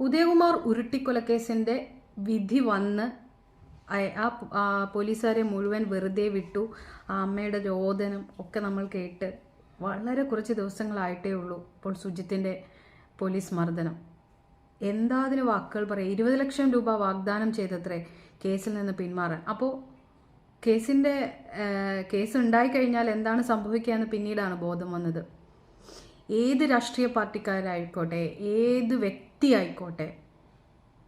ഉദയകുമാർ ഉരുട്ടിക്കൊലക്കേസിൻ്റെ വിധി വന്ന് ആ പോലീസുകാരെ മുഴുവൻ വെറുതെ വിട്ടു. ആ അമ്മയുടെ രോദനം ഒക്കെ നമ്മൾ കേട്ട് വളരെ കുറച്ച് ദിവസങ്ങളായിട്ടേ ഉള്ളൂ ഇപ്പോൾ സുജിത്തിൻ്റെ പോലീസ് മർദ്ദനം. എന്താ അതിന് വാക്കുകൾ പറയാം. 20 ലക്ഷം രൂപ വാഗ്ദാനം ചെയ്തത്രേ കേസിൽ നിന്ന് പിന്മാറാൻ. അപ്പോൾ കേസ് ഉണ്ടായിക്കഴിഞ്ഞാൽ എന്താണ് സംഭവിക്കുക എന്ന് പിന്നീടാണ് ബോധം വന്നത്. ഏത് രാഷ്ട്രീയ പാർട്ടിക്കാരായിക്കോട്ടെ, ഏത് വ്യക്തി ആയിക്കോട്ടെ,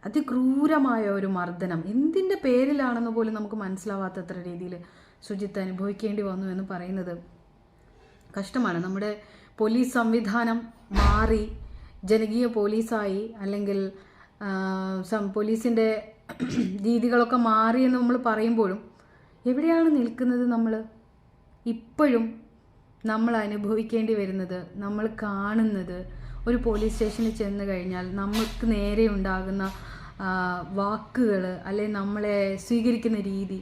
അതിക്രൂരമായ ഒരു മർദ്ദനം എന്തിൻ്റെ പേരിലാണെന്ന് പോലും നമുക്ക് മനസ്സിലാവാത്തത്ര രീതിയിൽ സുജിത്ത് അനുഭവിക്കേണ്ടി വന്നു എന്ന് പറയുന്നത് കഷ്ടമാണ്. നമ്മുടെ പോലീസ് സംവിധാനം മാറി ജനകീയ പോലീസായി, അല്ലെങ്കിൽ പോലീസിൻ്റെ രീതികളൊക്കെ മാറി എന്ന് നമ്മൾ പറയുമ്പോഴും എവിടെയാണ് നിൽക്കുന്നത് നമ്മൾ? ഇപ്പോഴും നമ്മൾ അനുഭവിക്കേണ്ടി വരുന്നത്, നമ്മൾ കാണുന്നത്, ഒരു പോലീസ് സ്റ്റേഷനിൽ ചെന്ന് കഴിഞ്ഞാൽ നമുക്ക് നേരെ ഉണ്ടാകുന്ന വാക്കുകൾ, അല്ലെങ്കിൽ നമ്മളെ സ്വീകരിക്കുന്ന രീതി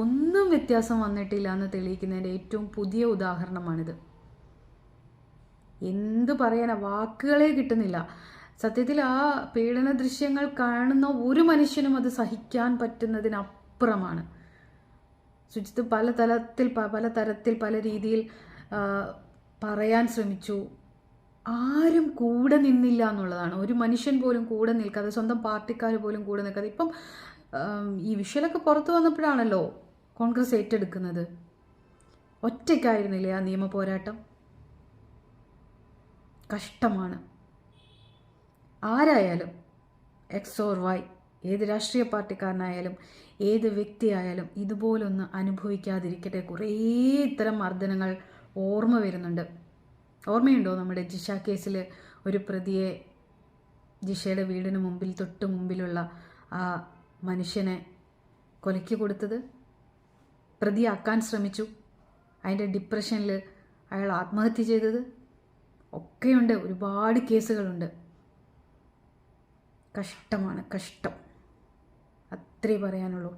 ഒന്നും വ്യത്യാസം വന്നിട്ടില്ല എന്ന് തെളിയിക്കുന്നതിൻ്റെ ഏറ്റവും പുതിയ ഉദാഹരണമാണിത്. എന്തു പറയാനാ, വാക്കുകളെ കിട്ടുന്നില്ല. സത്യത്തിൽ ആ പീഡന ദൃശ്യങ്ങൾ കാണുന്ന ഒരു മനുഷ്യനും അത് സഹിക്കാൻ പറ്റുന്നതിനപ്പുറമാണ്. സുജിത്ത് പല തരത്തിൽ പല രീതിയിൽ പറയാൻ ശ്രമിച്ചു. ആരും കൂടെ നിന്നില്ല എന്നുള്ളതാണ്. ഒരു മനുഷ്യൻ പോലും കൂടെ നിൽക്കാതെ, സ്വന്തം പാർട്ടിക്കാർ പോലും കൂടെ നിൽക്കാതെ. ഇപ്പം ഈ വിഷ്വലൊക്കെ പുറത്തു വന്നപ്പോഴാണല്ലോ കോൺഗ്രസ് ഏറ്റെടുക്കുന്നത്. ഒറ്റയ്ക്കായിരുന്നില്ലേ ആ നിയമ പോരാട്ടം? കഷ്ടമാണ്. ആരായാലും എക്സ് ഓർ വൈ, ഏത് രാഷ്ട്രീയ പാർട്ടിക്കാരനായാലും ഏത് വ്യക്തിയായാലും ഇതുപോലൊന്ന് അനുഭവിക്കാതിരിക്കട്ടെ. കുറേ ഇത്തരം മർദ്ദനങ്ങൾ ഓർമ്മ വരുന്നുണ്ട്. ഓർമ്മയുണ്ടോ നമ്മുടെ ജിഷ കേസിൽ ഒരു പ്രതിയെ ജിഷയുടെ വീടിന് മുമ്പിൽ, തൊട്ട് മുമ്പിലുള്ള ആ മനുഷ്യനെ കൊലയ്ക്ക് കൊടുത്തത്? പ്രതിയാക്കാൻ ശ്രമിച്ചു, അതിൻ്റെ ഡിപ്രഷനിൽ അയാൾ ആത്മഹത്യ ചെയ്തത് ഒക്കെയുണ്ട്. ഒരുപാട് കേസുകളുണ്ട്. കഷ്ടമാണ്, കഷ്ടം. അത്രേ പറയാനുള്ളൂ.